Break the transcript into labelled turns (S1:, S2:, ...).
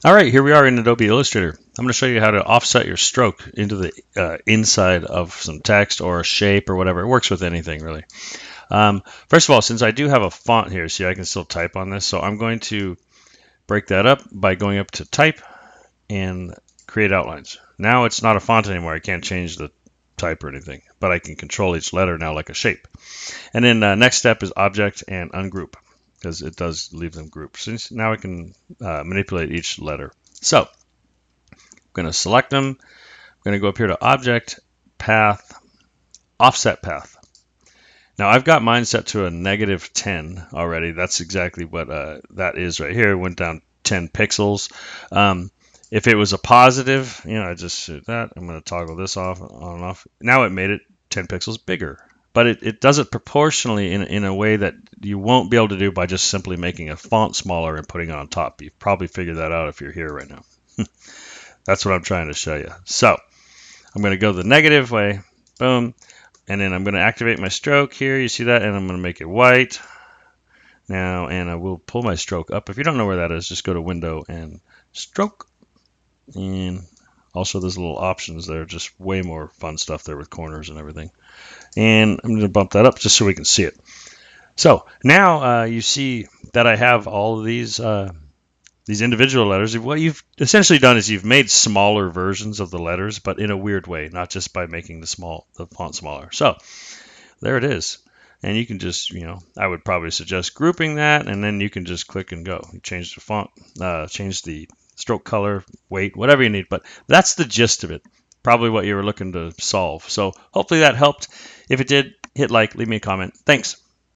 S1: All right, here we are in Adobe Illustrator. I'm going to show you how to offset your stroke into the inside of some text or a shape or whatever. It works with anything, really. First of all, since I do have a font here, see, I can still type on this. So I'm going to break that up by going up to Type and Create Outlines. Now it's not a font anymore. I can't change the type or anything, but I can control each letter now like a shape. And then next step is Object and Ungroup, because it does leave them grouped. So now I can manipulate each letter. So I'm going to select them. I'm going to go up here to Object, Path, Offset Path. Now I've got mine set to a -10 already. That's exactly what that is right here. It went down 10 pixels. If it was a positive, I just shoot that. I'm going to toggle this off, on and off. Now it made it 10 pixels bigger. But it does it proportionally in a way that you won't be able to do by just simply making a font smaller and putting it on top. You've probably figured that out if you're here right now. That's what I'm trying to show you. So I'm going to go the negative way. Boom. And then I'm going to activate my stroke here. You see that? And I'm going to make it white. Now, and I will pull my stroke up. If you don't know where that is, just go to Window and Stroke. And also there's little options there. Just way more fun stuff there with corners and everything. And I'm going to bump that up just so we can see it. So now you see that I have all of these individual letters. What you've essentially done is you've made smaller versions of the letters, but in a weird way, not just by making the font smaller. So there it is. And you can just, I would probably suggest grouping that, and then you can just click and go. You change the font, change the stroke color, weight, whatever you need. But that's the gist of it. Probably what you were looking to solve. So hopefully that helped. If it did, hit like, leave me a comment. Thanks.